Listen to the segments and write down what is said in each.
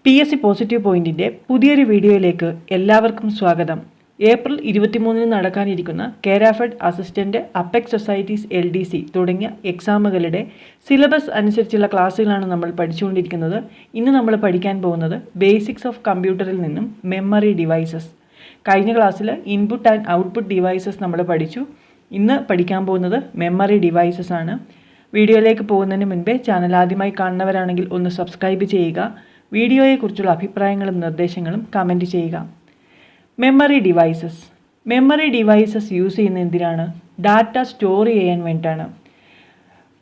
PSC positive പോയിന്റിൻ്റെ പുതിയൊരു വീഡിയോയിലേക്ക് എല്ലാവർക്കും സ്വാഗതം. ഏപ്രിൽ 23 നടക്കാനിരിക്കുന്ന Kerafed assistant apex societies LDC തുടങ്ങിയ എക്സാമുകളുടെ സിലബസ് അനുസരിച്ചുള്ള ക്ലാസ്സുകളാണ് നമ്മൾ പഠിച്ചുകൊണ്ടിരിക്കുന്നത്. ഇന്ന് നമ്മൾ പഠിക്കാൻ പോകുന്നത് ബേസിക്സ് ഓഫ് കമ്പ്യൂട്ടറിൽ നിന്നും മെമ്മറി ഡിവൈസസ്. കഴിഞ്ഞ ക്ലാസ്സിൽ ഇൻപുട്ട് ആൻഡ് ഔട്ട്പുട്ട് ഡിവൈസസ് നമ്മൾ പഠിച്ചു. ഇന്ന് പഠിക്കാൻ പോകുന്നത് മെമ്മറി ഡിവൈസസ് ആണ്. വീഡിയോയിലേക്ക് പോകുന്നതിന് മുൻപേ ചാനൽ ആദ്യമായി കാണുന്നവരാണെങ്കിൽ ഒന്ന് സബ്സ്ക്രൈബ് ചെയ്യുക. വീഡിയോയെക്കുറിച്ചുള്ള അഭിപ്രായങ്ങളും നിർദ്ദേശങ്ങളും കമൻറ്റ് ചെയ്യുക. മെമ്മറി ഡിവൈസസ് യൂസ് ചെയ്യുന്ന എന്തിനാണ്? ഡാറ്റ സ്റ്റോർ ചെയ്യാൻ വേണ്ടിയിട്ടാണ്.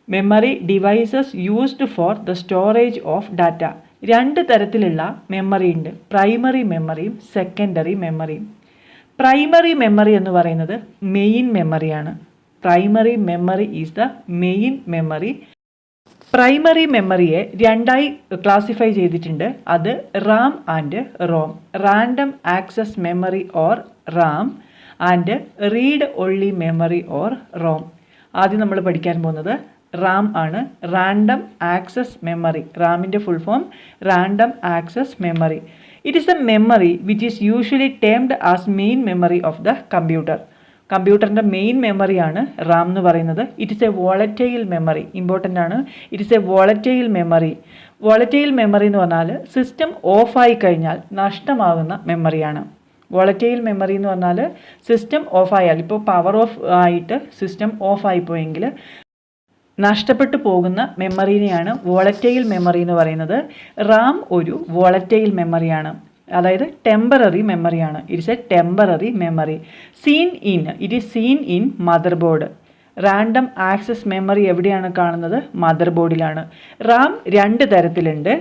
Memory devices used for the storage of data. രണ്ട് തരത്തിലുള്ള മെമ്മറി ഉണ്ട്, പ്രൈമറി മെമ്മറിയും സെക്കൻഡറി മെമ്മറിയും. പ്രൈമറി മെമ്മറി എന്ന് പറയുന്നത് മെയിൻ മെമ്മറിയാണ്. Primary memory is the main memory. Primary മെമ്മറിയെ രണ്ടായി ക്ലാസിഫൈ ചെയ്തിട്ടുണ്ട്. അത് RAM and ROM, random access memory or RAM and read only memory or ROM. ആദ്യം നമ്മൾ പഠിക്കാൻ പോകുന്നത് റാം ആണ്, റാൻഡം ആക്സസ് മെമ്മറി. റാമിൻ്റെ full form random access memory. It is a memory which is usually termed as main memory of the computer. കമ്പ്യൂട്ടറിൻ്റെ main മെമ്മറിയാണ് RAM എന്ന് പറയുന്നത്. It is A volatile memory. Important ആണ്. It is A volatile memory. Volatile memory എന്ന് പറഞ്ഞാൽ system ഓഫായി കഴിഞ്ഞാൽ നഷ്ടമാകുന്ന മെമ്മറിയാണ്. Volatile memory എന്ന് പറഞ്ഞാൽ സിസ്റ്റം ഓഫായാൽ, ഇപ്പോൾ പവർ ഓഫ് ആയിട്ട് സിസ്റ്റം ഓഫായിപ്പോയെങ്കിൽ നഷ്ടപ്പെട്ടു പോകുന്ന മെമ്മറിനെയാണ് വോളറ്റൈൽ മെമ്മറി എന്ന് പറയുന്നത്. റാം ഒരു വോളറ്റൈൽ മെമ്മറിയാണ്, അതായത് ടെമ്പററി മെമ്മറിയാണ്. It's a temporary memory. It is seen in motherboard. Random access memory എവിടെയാണ് കാണുന്നത്? മദർ ബോർഡിലാണ്. റാം രണ്ട് തരത്തിലുണ്ട്,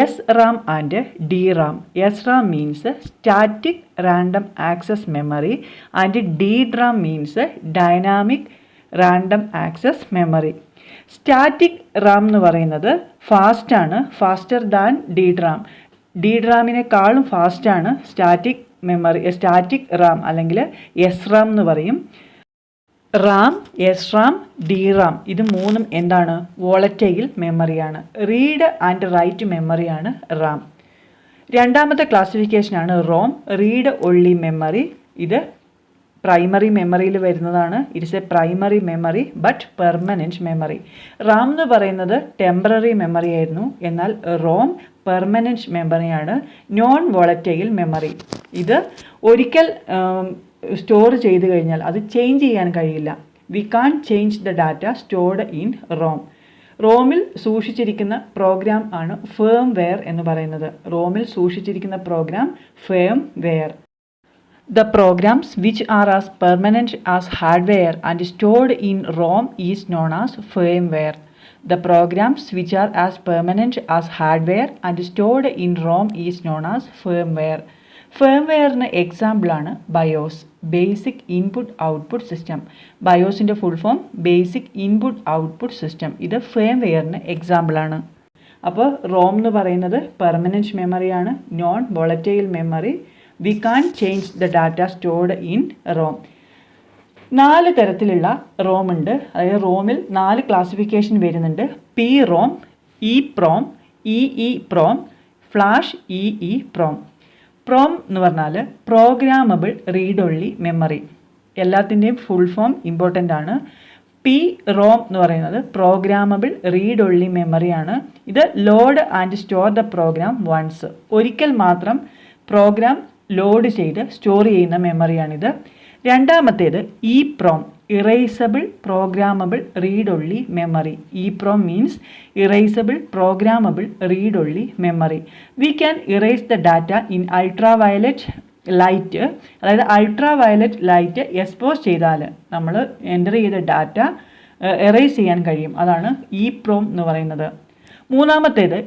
S RAM and D RAM. S RAM means static random access memory and D RAM means dynamic random access memory. Static RAM എന്ന് പറയുന്നത് ഫാസ്റ്റാണ്, faster than D RAM. D റാമിനേക്കാളും ഫാസ്റ്റാണ് സ്റ്റാറ്റിക് മെമ്മറി, സ്റ്റാറ്റിക് റാം അല്ലെങ്കിൽ S RAM എന്ന് പറയും. RAM, S Ram, D RAM ഇത് മൂന്നും എന്താണ്? വോളറ്റൈൽ മെമ്മറിയാണ്. റീഡ് ആൻഡ് റൈറ്റ് മെമ്മറിയാണ് റാം. രണ്ടാമത്തെ ക്ലാസിഫിക്കേഷനാണ് റോം, റീഡ് ഒൺലി മെമ്മറി. ഇത് പ്രൈമറി മെമ്മറിയിൽ വരുന്നതാണ്. It's a primary memory but permanent memory. RAM എന്ന് പറയുന്നത് ടെമ്പററി മെമ്മറി ആയിരുന്നു, എന്നാൽ റോം പെർമനൻറ്റ് മെമ്മറിയാണ്, നോൺ വോളറ്റൈൽ മെമ്മറി. ഇത് ഒരിക്കൽ സ്റ്റോർ ചെയ്ത് കഴിഞ്ഞാൽ അത് ചേഞ്ച് ചെയ്യാൻ കഴിയില്ല. We can change the data stored in ROM. റോമിൽ സൂക്ഷിച്ചിരിക്കുന്ന പ്രോഗ്രാം ആണ് ഫേം വെയർ എന്ന് പറയുന്നത്. റോമിൽ സൂക്ഷിച്ചിരിക്കുന്ന program firmware. The programs which are as permanent as hardware and stored in ROM is known as firmware. The programs which are as permanent as hardware and stored in ROM is known as firmware. ഫേംവെയറിന് എക്സാമ്പിളാണ് BIOS, basic input output system. ബയോസിൻ്റെ full form basic input output system. ഇത് ഫേംവെയറിന് എക്സാമ്പിളാണ്. അപ്പോൾ ROM എന്ന് പറയുന്നത് permanent മെമ്മറിയാണ്, non volatile memory. We can change the data stored in ROM. 4 തരത്തിലുള്ള റോം ഉണ്ട്. അതായത് റോമിൽ 4 ക്ലാസിഫിക്കേഷൻ വരുന്നുണ്ട്. P ROM, E PROM, E PROM, flash E PROM. PROM എന്ന് പറഞ്ഞാൽ പ്രോഗ്രാമബിൾ റീഡ് ഒൺലി മെമ്മറി. എല്ലാത്തിൻ്റെയും ഫുൾ ഫോം ഇമ്പോർട്ടൻ്റ് ആണ്. പി റോം എന്ന് പറയുന്നത് പ്രോഗ്രാമബിൾ റീഡ് ഒൺലി മെമ്മറിയാണ്. ഇത് load and store the program once. ഒരിക്കൽ മാത്രം പ്രോഗ്രാം ലോഡ് ചെയ്ത് സ്റ്റോർ ചെയ്യുന്ന മെമ്മറിയാണിത്. രണ്ടാമത്തേത് EPROM, erasable programmable read only memory. EPROM means erasable programmable read only memory. We can erase the data in ultraviolet light. അതായത് ultraviolet light expose ചെയ്താൽ നമ്മൾ enter ചെയ്ത data errors ചെയ്യാൻ കഴിയും. അതാണ് E PROM എന്ന് പറയുന്നത്. മൂന്നാമത്തേത്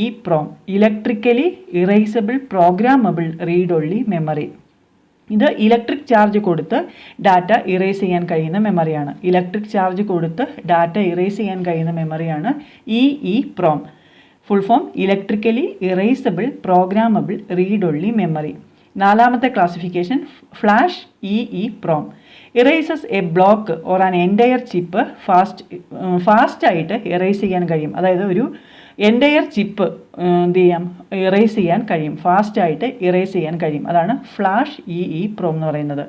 E PROM, electrically erasable programmable read only memory. ഇത് ഇലക്ട്രിക് ചാർജ് കൊടുത്ത് ഡാറ്റ ഇറേസ് ചെയ്യാൻ കഴിയുന്ന മെമ്മറിയാണ്. ഇലക്ട്രിക് ചാർജ് കൊടുത്ത് ഡാറ്റ ഇറേസ് ചെയ്യാൻ കഴിയുന്ന മെമ്മറിയാണ് E PROM. Full form electrically erasable programmable read only memory. നാലാമത്തെ classification flash E PROM. Erases a block or an entire chip ഫാസ്റ്റായിട്ട് ഇറേസ് ചെയ്യാൻ കഴിയും. അതായത് ഒരു എൻ്റയർ ചിപ്പ് എന്ത് ചെയ്യാം, ഇറേസ് ചെയ്യാൻ കഴിയും, ഫാസ്റ്റായിട്ട് ഇറേസ് ചെയ്യാൻ കഴിയും. അതാണ് ഫ്ലാഷ് EEPROM എന്ന് പറയുന്നത്.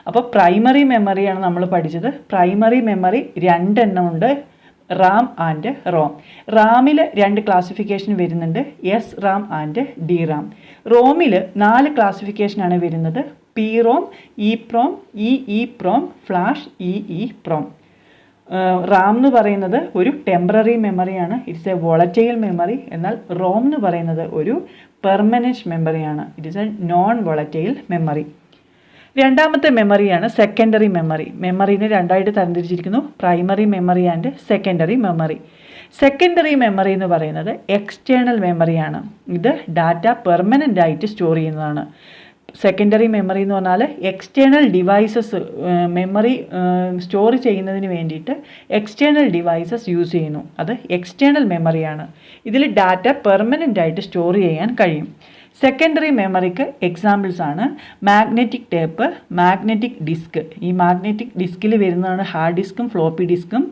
അപ്പോൾ പ്രൈമറി മെമ്മറിയാണ് നമ്മൾ പഠിച്ചത്. പ്രൈമറി മെമ്മറി 2 എണ്ണം ഉണ്ട്, റാം ആൻഡ് റോം. റാമിൽ 2 ക്ലാസിഫിക്കേഷൻ വരുന്നുണ്ട്, SRAM ആൻഡ് DRAM. റോമിൽ 4 ക്ലാസിഫിക്കേഷനാണ് വരുന്നത്, PROM, EPROM, EEPROM, flash EEPROM. RAM എന്ന് പറയുന്നത് ഒരു ടെമ്പററി മെമ്മറിയാണ്, ഇറ്റ്സ് എ വോളറ്റൈൽ മെമ്മറി. എന്നാൽ റോം എന്ന് പറയുന്നത് ഒരു പെർമനൻറ്റ് മെമ്മറിയാണ്, it is a non volatile memory. രണ്ടാമത്തെ മെമ്മറിയാണ് സെക്കൻഡറി മെമ്മറി. മെമ്മറിനെ 2ആയിട്ട് തരംതിരിച്ചിരിക്കുന്നു, primary memory and secondary memory. Secondary memory എന്ന് പറയുന്നത് എക്സ്റ്റേണൽ മെമ്മറിയാണ്. ഇത് ഡാറ്റ പെർമനൻ്റ് ആയിട്ട് സ്റ്റോർ ചെയ്യുന്നതാണ്. സെക്കൻഡറി മെമ്മറി എന്ന് പറഞ്ഞാൽ എക്സ്റ്റേണൽ ഡിവൈസസ് മെമ്മറി സ്റ്റോർ ചെയ്യുന്നതിന് വേണ്ടിയിട്ട് എക്സ്റ്റേണൽ ഡിവൈസസ് യൂസ് ചെയ്യുന്നു, അത് എക്സ്റ്റേണൽ മെമ്മറിയാണ്. ഇതിൽ ഡാറ്റ പെർമനൻ്റ് ആയിട്ട് സ്റ്റോർ ചെയ്യാൻ കഴിയും. സെക്കൻഡറി മെമ്മറിക്ക് എക്സാമ്പിൾസ് ആണ് മാഗ്നറ്റിക് ടേപ്പ്, മാഗ്നറ്റിക് ഡിസ്ക്. ഈ മാഗ്നറ്റിക് ഡിസ്കിൽ വരുന്നതാണ് ഹാർഡ് ഡിസ്കും ഫ്ലോപ്പി ഡിസ്കും.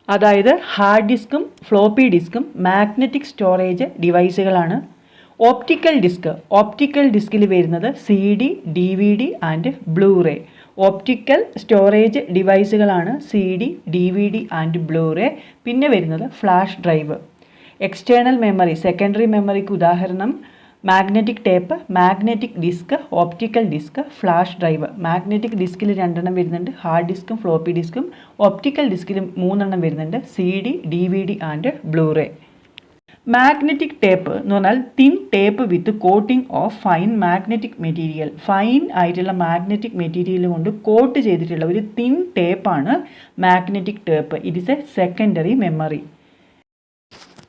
അതായത് ഹാർഡ് ഡിസ്കും ഫ്ലോപ്പി ഡിസ്കും മാഗ്നറ്റിക് സ്റ്റോറേജ് ഡിവൈസുകളാണ്. ഓപ്റ്റിക്കൽ ഡിസ്കിൽ വരുന്നത് CD, DVD and Blu ray. Optical storage ഡിവൈസുകളാണ് CD, DVD ആൻഡ് ബ്ലൂറേ. പിന്നെ വരുന്നത് flash drive. External memory, secondary മെമ്മറിക്ക് ഉദാഹരണം magnetic tape, magnetic disk, optical disc, flash drive. Magnetic ഡിസ്കിൽ 2 എണ്ണം വരുന്നുണ്ട്, ഹാർഡ് ഡിസ്കും ഫ്ലോപ്പി ഡിസ്കും. ഓപ്റ്റിക്കൽ ഡിസ്കിൽ 3 എണ്ണം വരുന്നുണ്ട്, CD, DVD and Blu ray. Magnetic tape എന്ന് പറഞ്ഞാൽ thin tape with coating of fine magnetic material. Fine ആയിട്ടുള്ള മാഗ്നറ്റിക് മെറ്റീരിയൽ കൊണ്ട് കോട്ട് ചെയ്തിട്ടുള്ള ഒരു തിൻ ടേപ്പാണ് magnetic tape. It is a secondary memory.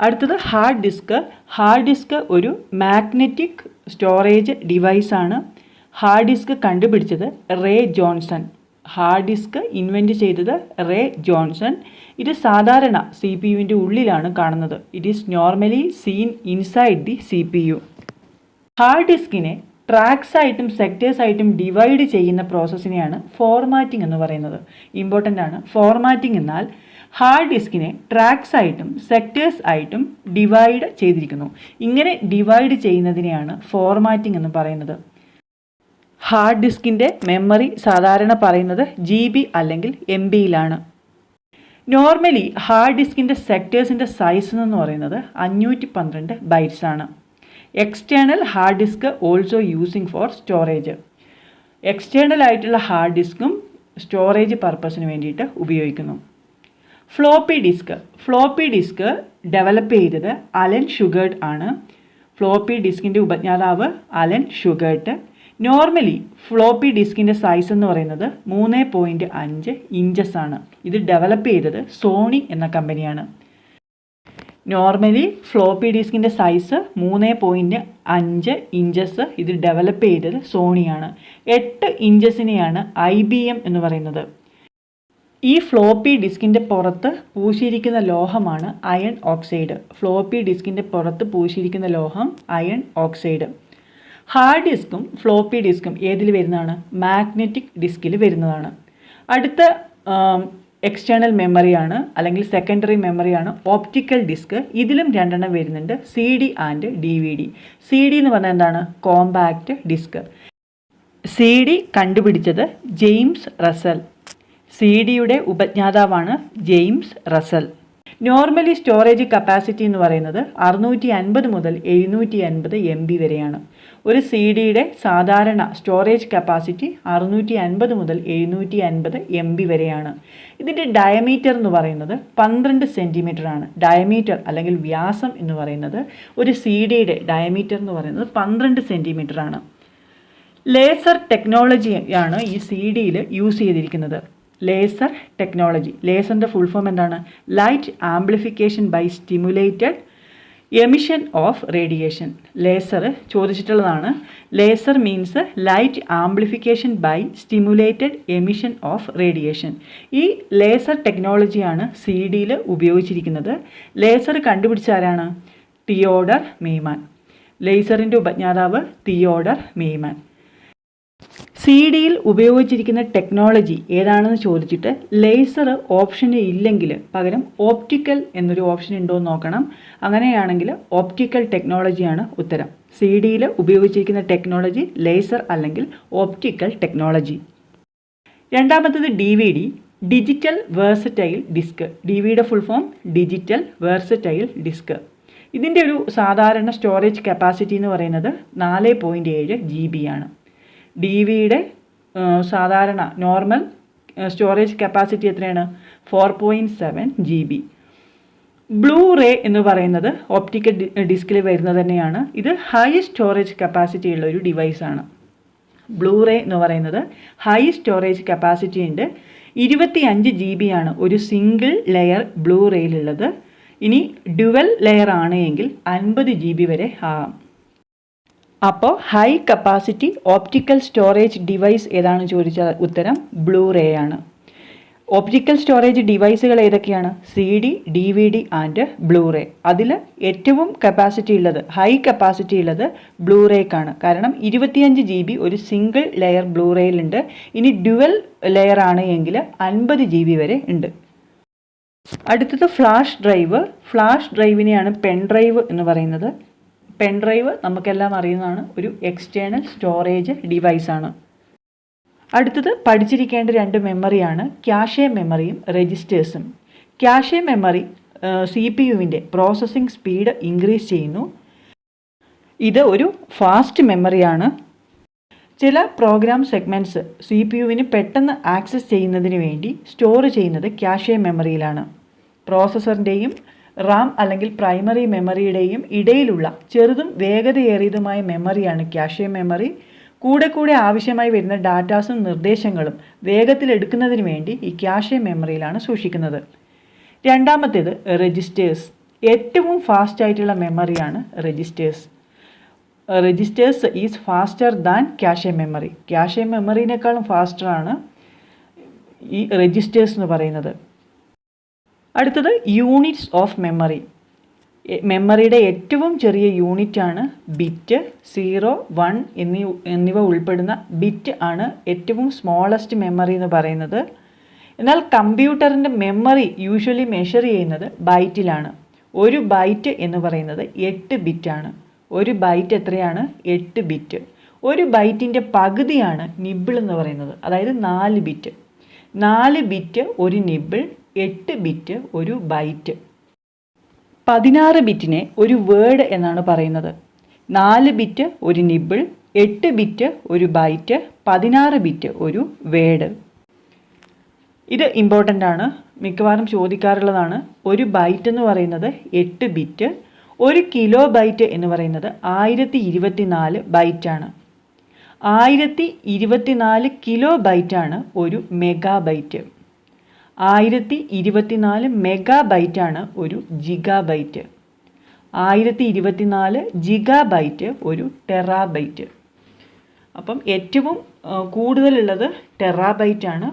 അടുത്തത് ഹാർഡ് ഡിസ്ക് ഒരു മാഗ്നറ്റിക് സ്റ്റോറേജ് ഡിവൈസാണ്. ഹാർഡ് ഡിസ്ക് കണ്ടുപിടിച്ചത് Ray Johnson. Hard disk invent ചെയ്തത് റേ ജോൺസൺ. ഇത് സാധാരണ CPU-വിൻ്റെ ഉള്ളിലാണ് കാണുന്നത്. It is normally seen inside the CPU. Hard ഡിസ്കിനെ ട്രാക്സ് ആയിട്ടും സെക്ടേഴ്സ് ആയിട്ടും ഡിവൈഡ് ചെയ്യുന്ന പ്രോസസ്സിനെയാണ് ഫോർമാറ്റിംഗ് എന്ന് പറയുന്നത്. ഇമ്പോർട്ടൻ്റ് ആണ്. ഫോർമാറ്റിംഗ് എന്നാൽ ഹാർഡ് ഡിസ്കിനെ ട്രാക്സ് ആയിട്ടും സെക്ടേഴ്സ് ആയിട്ടും ഡിവൈഡ് ചെയ്തിരിക്കുന്നു. ഇങ്ങനെ ഡിവൈഡ് ചെയ്യുന്നതിനെയാണ് ഫോർമാറ്റിംഗ് എന്ന് പറയുന്നത്. ഹാർഡ് ഡിസ്കിൻ്റെ മെമ്മറി സാധാരണ പറയുന്നത് GB അല്ലെങ്കിൽ MBയിലാണ്. നോർമലി ഹാർഡ് ഡിസ്കിൻ്റെ സെക്ടേഴ്സിൻ്റെ സൈസ് എന്ന് പറയുന്നത് 512 ബൈറ്റ്സ് ആണ്. External hard disk also using for storage. എക്സ്റ്റേണൽ ആയിട്ടുള്ള ഹാർഡ് ഡിസ്കും സ്റ്റോറേജ് പർപ്പസിന് വേണ്ടിയിട്ട് ഉപയോഗിക്കുന്നു. ഫ്ലോപ്പി ഡിസ്ക് ഡെവലപ്പ് ചെയ്തത് അലൻ ഷുഗർട്ട് ആണ്. ഫ്ലോപ്പി ഡിസ്കിൻ്റെ ഉപജ്ഞാതാവ് അലൻ ഷുഗർട്ട്. നോർമലി ഫ്ലോപ്പി ഡിസ്കിൻ്റെ സൈസ് എന്ന് പറയുന്നത് 3.5 ഇഞ്ചസ് ആണ്. ഇത് ഡെവലപ്പ് ചെയ്തത് സോണി എന്ന കമ്പനിയാണ്. നോർമലി ഫ്ലോപ്പി ഡിസ്കിൻ്റെ സൈസ് 3.5 ഇഞ്ചസ്. ഇത് ഡെവലപ്പ് ചെയ്തത് സോണിയാണ്. 8 ഇഞ്ചസിനെയാണ് IBM എന്ന് പറയുന്നത്. ഈ ഫ്ലോപ്പി ഡിസ്കിൻ്റെ പുറത്ത് പൂശിയിരിക്കുന്ന ലോഹമാണ് അയൺ ഓക്സൈഡ്. ഫ്ലോപ്പി ഡിസ്കിൻ്റെ പുറത്ത് പൂശിയിരിക്കുന്ന ലോഹം അയൺ ഓക്സൈഡ്. ഹാർഡ് ഡിസ്കും ഫ്ലോപ്പി ഡിസ്കും ഏതിൽ വരുന്നതാണ്? മാഗ്നറ്റിക് ഡിസ്കിൽ വരുന്നതാണ്. അടുത്ത എക്സ്റ്റേണൽ മെമ്മറിയാണ് അല്ലെങ്കിൽ സെക്കൻഡറി മെമ്മറിയാണ് ഓപ്റ്റിക്കൽ ഡിസ്ക്. ഇതിലും 2 എണ്ണം വരുന്നുണ്ട്, CD ആൻഡ് DVD. CD എന്ന് പറഞ്ഞാൽ എന്താണ്? Compact disc. CD കണ്ടുപിടിച്ചത് ജെയിംസ് റസൽ. CD-യുടെ ഉപജ്ഞാതാവാണ് James Russell. Normally storage capacity എന്ന് പറയുന്നത് 650 മുതൽ 750 MB വരെയാണ്. ഒരു CD-യുടെ സാധാരണ സ്റ്റോറേജ് കപ്പാസിറ്റി 650 മുതൽ 750 MB വരെയാണ്. ഇതിൻ്റെ ഡയമീറ്റർ എന്ന് പറയുന്നത് 12 സെൻറ്റിമീറ്റർ ആണ്. ഡയമീറ്റർ അല്ലെങ്കിൽ വ്യാസം എന്ന് പറയുന്നത് ഒരു CD-യുടെ ഡയമീറ്റർ എന്ന് പറയുന്നത് 12 സെൻറ്റിമീറ്റർ ആണ്. ലേസർ ടെക്നോളജിയാണ് ഈ CD-യിൽ യൂസ് ചെയ്തിരിക്കുന്നത്. Laser technology. ലേസറിൻ്റെ ഫുൾ ഫോം എന്താണ്? Light amplification by stimulated emission of radiation. Laser ചോദിച്ചിട്ടുള്ളതാണ്. Laser means light amplification by stimulated emission of radiation. ഈ ലേസർ ടെക്നോളജിയാണ് CD-യിൽ ഉപയോഗിച്ചിരിക്കുന്നത്. ലേസർ കണ്ടുപിടിച്ച ആരാണ്? Theodore Maiman. ലേസറിൻ്റെ ഉപജ്ഞാതാവ് തിയോഡർ മെയ്മാൻ. സി ഡിയിൽ ഉപയോഗിച്ചിരിക്കുന്ന ടെക്നോളജി ഏതാണെന്ന് ചോദിച്ചിട്ട് ലേസർ ഓപ്ഷന് ഇല്ലെങ്കിൽ പകരം ഓപ്റ്റിക്കൽ എന്നൊരു ഓപ്ഷൻ ഉണ്ടോ എന്ന് നോക്കണം. അങ്ങനെയാണെങ്കിൽ ഓപ്റ്റിക്കൽ ടെക്നോളജിയാണ് ഉത്തരം. സി ഡിയിൽ ഉപയോഗിച്ചിരിക്കുന്ന ടെക്നോളജി ലേസർ അല്ലെങ്കിൽ ഓപ്റ്റിക്കൽ ടെക്നോളജി. രണ്ടാമത്തത് DVD, ഡിജിറ്റൽ വേഴ്സറ്റൈൽ ഡിസ്ക്. DVയുടെ full form digital versatile disc. ഇതിൻ്റെ ഒരു സാധാരണ സ്റ്റോറേജ് കപ്പാസിറ്റി എന്ന് പറയുന്നത് 4.7 GB ആണ്. DVയുടെ സാധാരണ നോർമൽ സ്റ്റോറേജ് കപ്പാസിറ്റി എത്രയാണ്? 4.7 GB. ബ്ലൂ റേ എന്ന് പറയുന്നത് ഓപ്റ്റിക്കൽ ഡിസ്കിൽ വരുന്നത് തന്നെയാണ്. ഇത് ഹൈ സ്റ്റോറേജ് കപ്പാസിറ്റി ഉള്ള ഒരു ഡിവൈസാണ്. ബ്ലൂ റേ എന്ന് പറയുന്നത് ഹൈ സ്റ്റോറേജ് കപ്പാസിറ്റി ഉണ്ട്. 25 GB ആണ് ഒരു സിംഗിൾ ലെയർ ബ്ലൂ റേയിലുള്ളത്. ഇനി ഡ്യുവൽ ലെയർ ആണ് എങ്കിൽ 50 GB വരെ ആകാം. അപ്പോൾ high capacity optical storage device ഏതാണ് ചോദിച്ചാൽ ഉത്തരം ബ്ലൂ റേ ആണ്. ഓപ്റ്റിക്കൽ സ്റ്റോറേജ് ഡിവൈസുകൾ ഏതൊക്കെയാണ്? CD, DVD and blu ray. അതിൽ ഏറ്റവും കപ്പാസിറ്റി ഉള്ളത്, ഹൈ കപ്പാസിറ്റി ഉള്ളത് ബ്ലൂ റേക്കാണ്. കാരണം 25 GB ഒരു സിംഗിൾ ലെയർ ബ്ലൂ റേയിലുണ്ട്. ഇനി ഡ്യുവൽ ലെയർ ആണ് എങ്കിൽ 50 GB വരെ ഉണ്ട്. അടുത്തത് ഫ്ലാഷ് ഡ്രൈവ്. ഫ്ലാഷ് ഡ്രൈവിനെയാണ് പെൻ ഡ്രൈവ് എന്ന് പറയുന്നത്. പെൻ ഡ്രൈവ് നമുക്കെല്ലാം അറിയുന്നതാണ്, ഒരു എക്സ്റ്റേണൽ സ്റ്റോറേജ് ഡിവൈസാണ്. അടുത്തത് പഠിച്ചിരിക്കേണ്ട 2 മെമ്മറിയാണ് ക്യാഷെ മെമ്മറിയും രജിസ്റ്റേഴ്സും. ക്യാഷെ മെമ്മറി CPU-വിൻ്റെ പ്രോസസ്സിംഗ് സ്പീഡ് ഇൻക്രീസ് ചെയ്യുന്നു. ഇത് ഒരു ഫാസ്റ്റ് മെമ്മറിയാണ്. ചില പ്രോഗ്രാം സെഗ്മെൻറ്റ്സ് CPU-വിന് പെട്ടെന്ന് ആക്സസ് ചെയ്യുന്നതിന് വേണ്ടി സ്റ്റോർ ചെയ്യുന്നത് ക്യാഷെ മെമ്മറിയിലാണ്. പ്രോസസ്സറിൻ്റെയും റാം അല്ലെങ്കിൽ പ്രൈമറി മെമ്മറിയുടെയും ഇടയിലുള്ള ചെറുതും വേഗതയേറിയതുമായ മെമ്മറിയാണ് ക്യാഷെ മെമ്മറി. കൂടെ ആവശ്യമായി വരുന്ന ഡാറ്റാസും നിർദ്ദേശങ്ങളും വേഗത്തിലെടുക്കുന്നതിന് വേണ്ടി ഈ ക്യാഷെ മെമ്മറിയിലാണ് സൂക്ഷിക്കുന്നത്. രണ്ടാമത്തേത് രജിസ്റ്റേഴ്സ്. ഏറ്റവും ഫാസ്റ്റ് ആയിട്ടുള്ള മെമ്മറിയാണ് registers. Registers is faster than cache memory. Cache മെമ്മറിനേക്കാളും ഫാസ്റ്ററാണ് ഈ രജിസ്റ്റേഴ്സ് എന്ന് പറയുന്നത്. അടുത്തത് യൂണിറ്റ്സ് ഓഫ് മെമ്മറി. മെമ്മറിയുടെ ഏറ്റവും ചെറിയ യൂണിറ്റാണ് ബിറ്റ്. 0, 1 എന്നിവ ഉൾപ്പെടുന്ന ബിറ്റ് ആണ് ഏറ്റവും സ്മോളസ്റ്റ് മെമ്മറി എന്ന് പറയുന്നത്. എന്നാൽ കമ്പ്യൂട്ടറിൻ്റെ മെമ്മറി യൂഷ്വലി മെഷർ ചെയ്യുന്നത് ബൈറ്റിലാണ്. ഒരു ബൈറ്റ് എന്ന് പറയുന്നത് 8 ബിറ്റാണ്. ഒരു ബൈറ്റ് എത്രയാണ്? 8 ബിറ്റ്. ഒരു ബൈറ്റിൻ്റെ പകുതിയാണ് നിബിൾ എന്ന് പറയുന്നത്, അതായത് 4 ബിറ്റ്. 4 ബിറ്റ് ഒരു നിബിൾ, 8 ബിറ്റ് ഒരു ബൈറ്റ്. 16 ബിറ്റിനെ ഒരു വേർഡ് എന്നാണ് പറയുന്നത്. 4 ബിറ്റ് ഒരു നിബിൾ, 8 ബിറ്റ് ഒരു ബൈറ്റ്, 16 ബിറ്റ് ഒരു വേർഡ്. ഇത് ഇമ്പോർട്ടൻ്റ് ആണ്, മിക്കവാറും ചോദിക്കാറുള്ളതാണ്. ഒരു ബൈറ്റ് എന്ന് പറയുന്നത് 8 ബിറ്റ്. 1 കിലോ ബൈറ്റ് എന്ന് പറയുന്നത് 1024 ബൈറ്റാണ്. 1024 കിലോ ബൈറ്റാണ് ഒരു മെഗാ ബൈറ്റ്. 1024 മെഗാ ബൈറ്റാണ് ഒരു ജിഗാ ബൈറ്റ്. 1024 ജിഗാ ബൈറ്റ് ഒരു ടെറാബൈറ്റ്. അപ്പം ഏറ്റവും കൂടുതലുള്ളത് ടെറാബൈറ്റാണ്.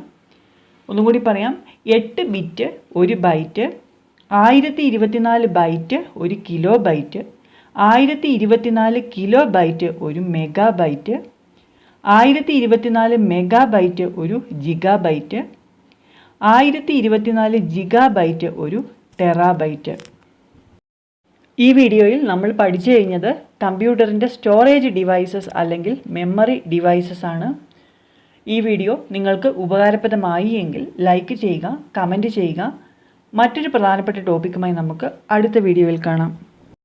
ഒന്നും കൂടി പറയാം, 8 ബിറ്റ് ഒരു ബൈറ്റ്, 1024 ബൈറ്റ് ഒരു കിലോ ബൈറ്റ്, 1024 കിലോ ബൈറ്റ് ഒരു മെഗാ ബൈറ്റ്, 1024 മെഗാ ബൈറ്റ് ഒരു ജിഗാ ബൈറ്റ്, 1024 ജിഗാ ബൈറ്റ് ഒരു ടെറാബൈറ്റ്. ഈ വീഡിയോയിൽ നമ്മൾ പഠിച്ചു കഴിഞ്ഞത് കമ്പ്യൂട്ടറിൻ്റെ സ്റ്റോറേജ് ഡിവൈസസ് അല്ലെങ്കിൽ മെമ്മറി ഡിവൈസസ് ആണ്. ഈ വീഡിയോ നിങ്ങൾക്ക് ഉപകാരപ്രദമായി എങ്കിൽ ലൈക്ക് ചെയ്യുക, കമൻറ്റ് ചെയ്യുക. മറ്റൊരു പ്രധാനപ്പെട്ട ടോപ്പിക്കുമായി നമുക്ക് അടുത്ത വീഡിയോയിൽ കാണാം.